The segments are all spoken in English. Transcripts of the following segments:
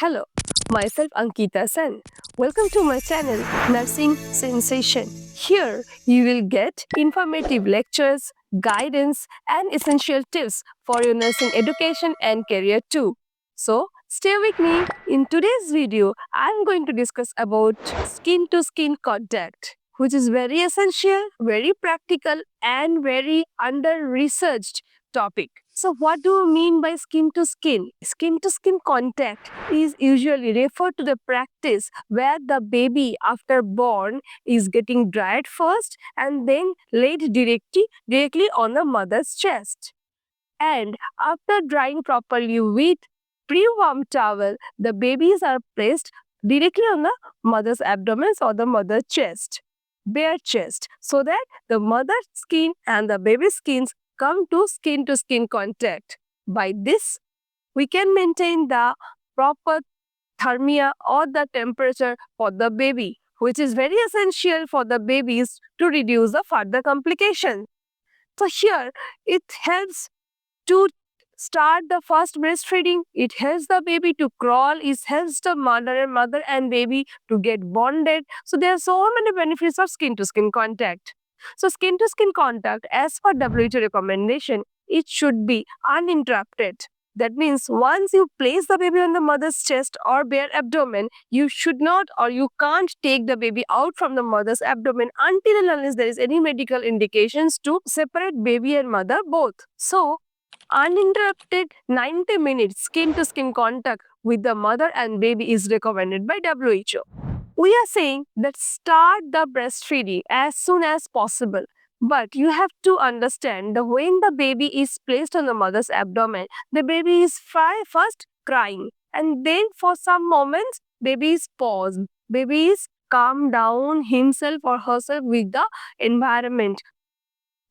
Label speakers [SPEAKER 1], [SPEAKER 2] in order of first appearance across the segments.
[SPEAKER 1] Hello, myself Ankita Sen. Welcome to my channel Nursing Sensation. Here you will get informative lectures, guidance, and essential tips for your nursing education and career too. So, stay with me. In today's video, I'm going to discuss about skin to skin contact, which is very essential, very practical, and very under researched topic. So, what do we mean by skin to skin? Skin to skin contact is usually referred to the practice where the baby after born is getting dried first and then laid directly on the mother's chest. And after drying properly with pre-warm towel, the babies are placed directly on the mother's abdomen or the mother's chest, bare chest, so that the mother's skin and the baby's skins come to skin contact. By this, we can maintain the proper thermia or the temperature for the baby, which is very essential for the babies to reduce the further complications. So here it helps to start the first breastfeeding. It helps the baby to crawl. It helps the mother and baby to get bonded. So there are so many benefits of skin to skin contact. So skin to skin contact, as per WHO recommendation, it should be uninterrupted. That means once you place the baby on the mother's chest or bare abdomen, you should not or you can't take the baby out from the mother's abdomen until and unless there is any medical indications to separate baby and mother both. So uninterrupted 90 minutes skin to skin contact with the mother and baby is recommended by WHO. We are saying that start the breastfeeding as soon as possible. But you have to understand that when the baby is placed on the mother's abdomen, the baby is first crying, and then for some moments, baby is paused. Baby is calm down himself or herself with the environment,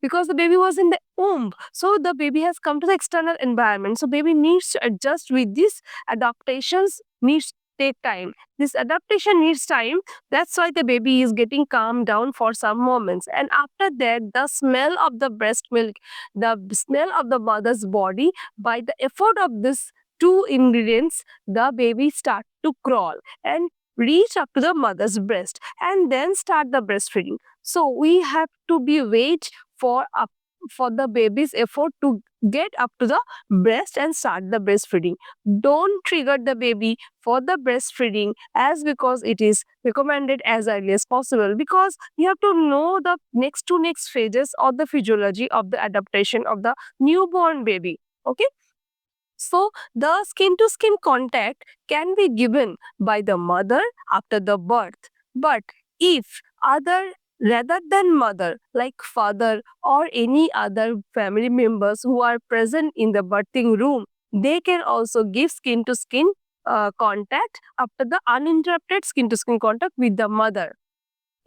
[SPEAKER 1] because the baby was in the womb. So the baby has come to the external environment. So baby needs to adjust with these adaptations, needs to take time. This adaptation needs time. That's why the baby is getting calmed down for some moments. And after that, the smell of the breast milk, the smell of the mother's body, by the effort of this two ingredients, the baby start to crawl and reach up to the mother's breast and then start the breastfeeding. So we have to be wait for the baby's effort to get up to the breast and start the breastfeeding. Don't trigger the baby for the breastfeeding, as because it is recommended as early as possible, because you have to know the next phases of the physiology of the adaptation of the newborn baby. Okay. So the skin to skin contact can be given by the mother after the birth. But if other rather than mother, like father or any other family members who are present in the birthing room, they can also give skin to skin contact after the uninterrupted skin to skin contact with the mother.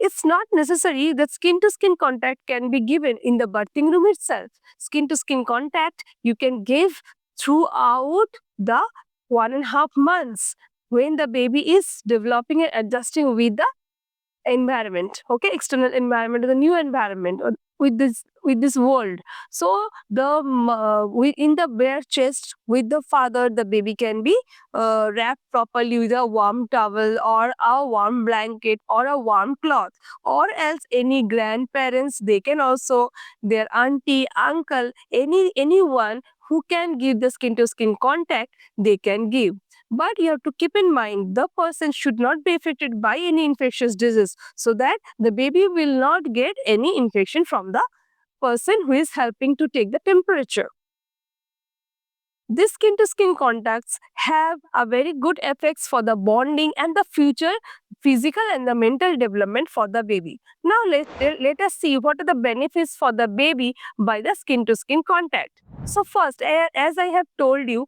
[SPEAKER 1] It's not necessary that skin to skin contact can be given in the birthing room itself. Skin to skin contact you can give throughout the 1.5 months when the baby is developing and adjusting with the environment, okay, external environment, the new environment, or with this world. So in the bare chest with the father, the baby can be wrapped properly with a warm towel or a warm blanket or a warm cloth, or else any grandparents, they can also, their auntie, uncle, anyone who can give the skin to skin contact, they can give. But you have to keep in mind the person should not be affected by any infectious disease, so that the baby will not get any infection from the person who is helping to take the temperature. These skin to skin contacts have a very good effects for the bonding and the future physical and the mental development for the baby. Now let us see what are the benefits for the baby by the skin to skin contact. So first, as I have told you,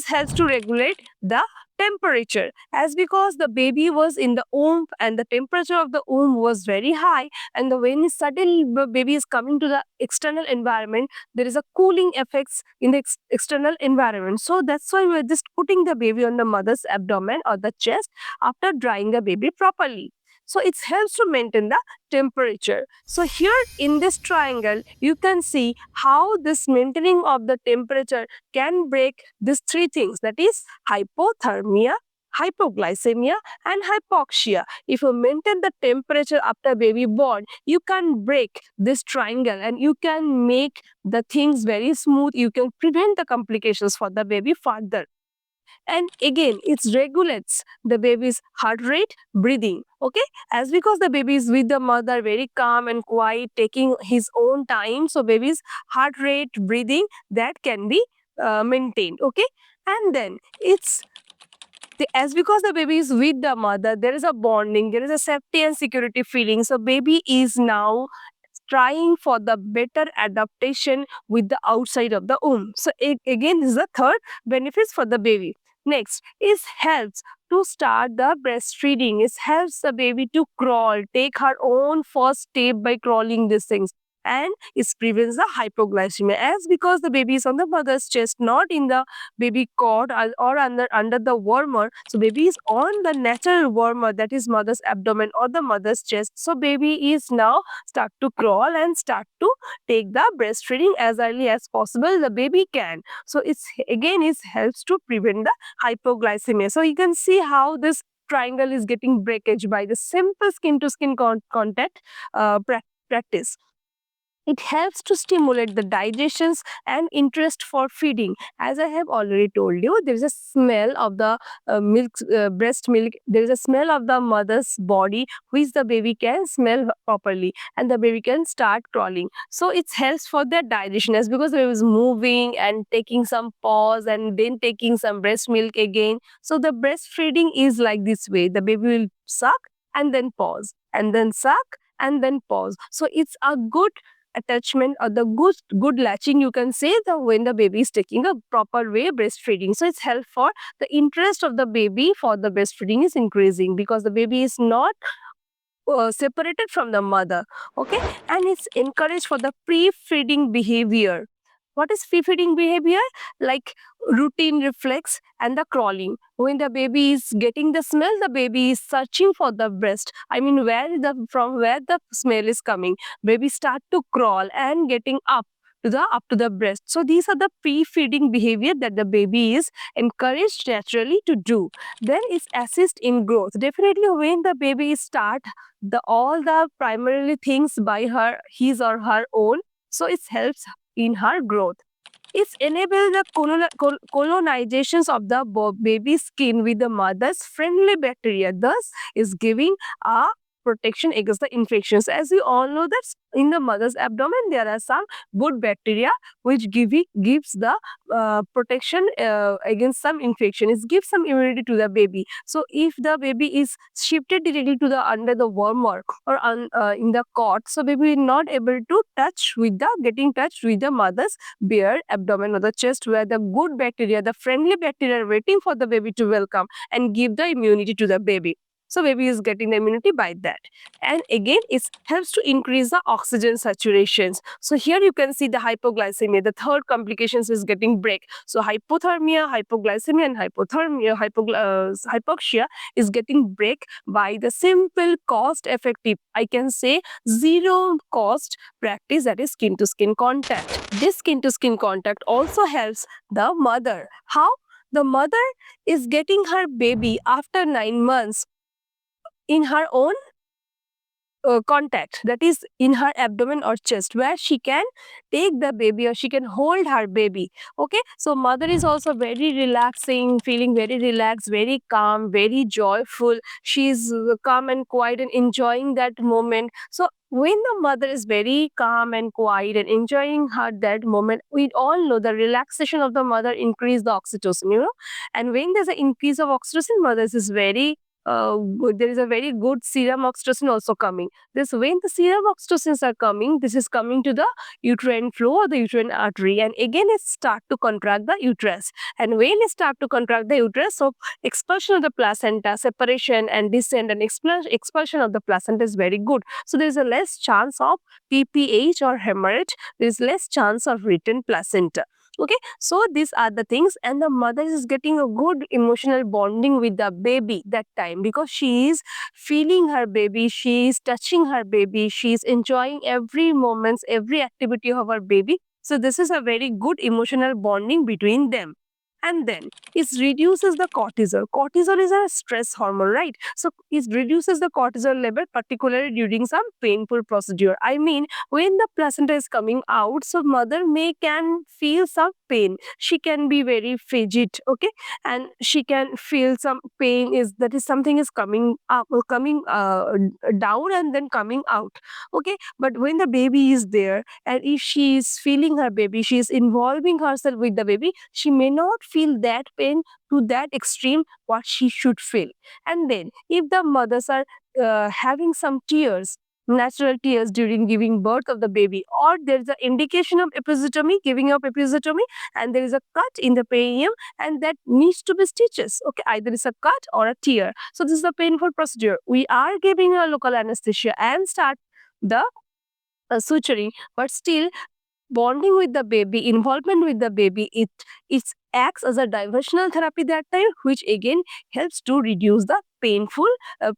[SPEAKER 1] helps to regulate the temperature, as because the baby was in the womb and the temperature of the womb was very high, and when suddenly the baby is coming to the external environment, there is a cooling effects in the external environment. So that's why we're just putting the baby on the mother's abdomen or the chest after drying the baby properly. So it helps to maintain the temperature. So here in this triangle, you can see how this maintaining of the temperature can break these three things, that is hypothermia, hypoglycemia and hypoxia. If you maintain the temperature after baby born, you can break this triangle and you can make the things very smooth. You can prevent the complications for the baby further. And again, it regulates the baby's heart rate, breathing. Okay, as because the baby is with the mother, very calm and quiet, taking his own time, so baby's heart rate, breathing, that can be maintained. Okay, and then as because the baby is with the mother, there is a bonding, there is a safety and security feeling. So baby is now trying for the better adaptation with the outside of the womb. So again, this is the third benefits for the baby. Next is helps to start the breastfeeding. It helps the baby to crawl, take her own first step by crawling these things. And it prevents the hypoglycemia as because the baby is on the mother's chest, not in the baby cot or under the warmer. So baby is on the natural warmer, that is mother's abdomen or the mother's chest. So baby is now start to crawl and start to take the breastfeeding as early as possible the baby can. So it's again it helps to prevent the hypoglycemia. So you can see how this triangle is getting breakage by the simple skin to skin contact practice. It helps to stimulate the digestions and interest for feeding. As I have already told you, there is a smell of the breast milk. There is a smell of the mother's body which the baby can smell properly, and the baby can start crawling. So it helps for their digestion, as because the baby is moving and taking some pause and then taking some breast milk again. So the breastfeeding is like this way: the baby will suck and then pause, and then suck and then pause. So it's a good attachment or the good latching, you can say, the when the baby is taking a proper way breastfeeding. So it's help for the interest of the baby for the breastfeeding is increasing because the baby is not separated from the mother. Okay, and it's encouraged for the pre-feeding behavior. What is pre-feeding behavior? Like routine reflex and the crawling. When the baby is getting the smell, the baby is searching for the breast. I mean, from where the smell is coming. Baby start to crawl and getting up to the breast. So these are the pre-feeding behavior that the baby is encouraged naturally to do. Then it's assist in growth. Definitely when the baby start the all the primarily things by his or her own, so it helps in her growth. It's enable the colonizations of the baby skin with the mother's friendly bacteria, thus is giving a protection against the infections. As we all know that in the mother's abdomen there are some good bacteria which gives the protection against some infection. It gives some immunity to the baby. So if the baby is shifted directly to the under the warmer or in the cot, so baby is not able to getting touched with the mother's bare abdomen or the chest, where the good bacteria, the friendly bacteria are waiting for the baby to welcome and give the immunity to the baby. So baby is getting the immunity by that. And again, it helps to increase the oxygen saturations. So here you can see the hypoglycemia. The third complications is getting break. So hypothermia, hypoglycemia, and hypoxia is getting break by the simple cost effective, I can say, zero cost practice, that is skin to skin contact. This skin to skin contact also helps the mother. How? The mother is getting her baby after 9 months in her own contact, that is in her abdomen or chest, where she can take the baby or she can hold her baby. Okay, so mother is also very relaxing, feeling very relaxed, very calm, very joyful. She is calm and quiet and enjoying that moment. So when the mother is very calm and quiet and enjoying her that moment, we all know the relaxation of the mother increase the oxytocin, and when there's an increase of oxytocin, mother is very there is a very good serum oxytocin also coming. This when the serum oxytocins are coming, this is coming to the uterine flow or the uterine artery, and again it start to contract the uterus. And when it start to contract the uterus, so expulsion of the placenta, separation and descent and expulsion of the placenta is very good. So there is a less chance of PPH or hemorrhage. There is less chance of written placenta. Okay, so these are the things, and the mother is getting a good emotional bonding with the baby that time, because she is feeling her baby, she is touching her baby, she is enjoying every moments, every activity of her baby. So this is a very good emotional bonding between them. And then it reduces the cortisol. Cortisol is a stress hormone, right? So it reduces the cortisol level, particularly during some painful procedure. I mean, when the placenta is coming out, so mother may can feel some pain. She can be very frigid, okay, and she can feel some pain, is that is something is coming up, coming down and then coming out, okay. But when the baby is there, and if she is feeling her baby, she is involving herself with the baby, she may not feel that pain to that extreme what she should feel. And then if the mothers are having some tears, natural tears during giving birth of the baby, or there is an indication of episiotomy, giving of episiotomy, and there is a cut in the perineum, and that needs to be stitches, okay, either it's a cut or a tear. So this is a painful procedure. We are giving a local anesthesia and start the suturing, but still bonding with the baby, involvement with the baby, it acts as a diversional therapy that time, which again helps to reduce the painful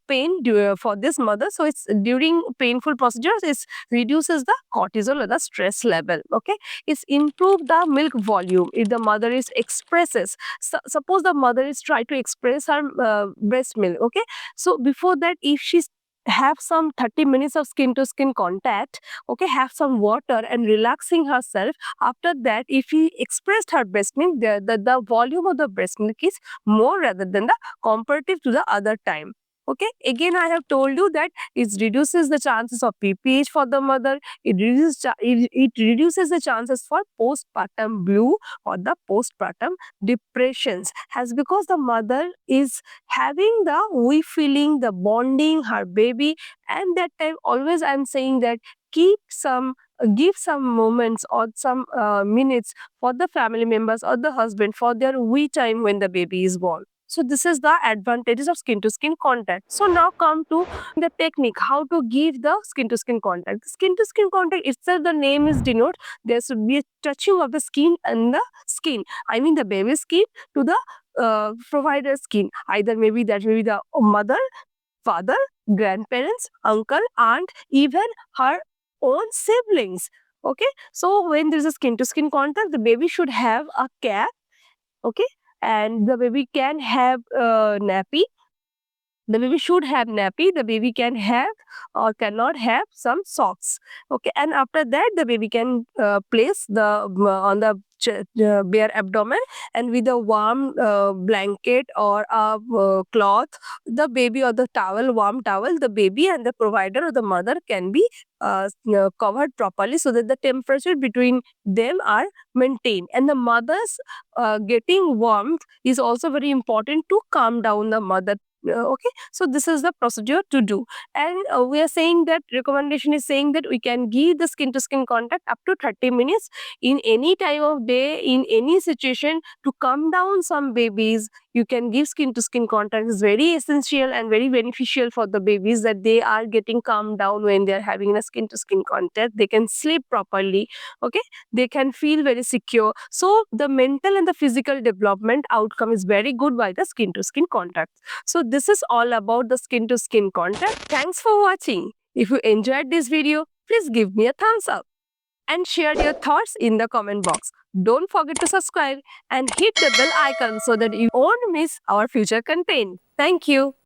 [SPEAKER 1] pain for this mother. So it's during painful procedures, it reduces the cortisol or the stress level, okay. It's improve the milk volume if the mother is expresses. Suppose the mother is try to express her breast milk, okay. So before that, if she have some 30 minutes of skin to skin contact, okay, have some water and relaxing herself. After that, if he expressed her breast milk, the volume of the breast milk is more rather than the comparative to the other time. Okay, again I have told you that it reduces the chances of PPH for the mother. It reduces the chances for postpartum blue or the postpartum depressions, has because the mother is having the we feeling the bonding her baby. And that time always I'm saying that keep some give some moments or some minutes for the family members or the husband for their we time when the baby is born. So this is the advantages of skin to skin contact. So now come to the technique, how to give the skin to skin contact. Skin to skin contact itself, the name is denote there should be a touching of the skin and the skin, I mean the baby skin to the provider skin, either maybe that may be the mother, father, grandparents, uncle, aunt, even her own siblings. Okay, so when there is a skin to skin contact, the baby should have a cap. Okay, and the baby can have nappy. The baby should have nappy. The baby can have or cannot have some socks. Okay, and after that, the baby can place the on the bare abdomen, and with a warm blanket or a cloth, the baby or the towel, warm towel, the baby and the provider or the mother can be covered properly so that the temperature between them are maintained. And the mother's getting warmth is also very important to calm down the mother. Okay, so this is the procedure to do. And we are saying that recommendation is saying that we can give the skin to skin contact up to 30 minutes in any time of day, in any situation, to calm down some babies. You can give skin to skin contact. Is very essential and very beneficial for the babies, that they are getting calmed down when they are having a skin to skin contact. They can sleep properly, okay, they can feel very secure. So the mental and the physical development outcome is very good by the skin to skin contact. So this is all about the skin to skin contact. Thanks for watching. If you enjoyed this video, please give me a thumbs up and share your thoughts in the comment box. Don't forget to subscribe and hit the bell icon so that you won't miss our future content. Thank you.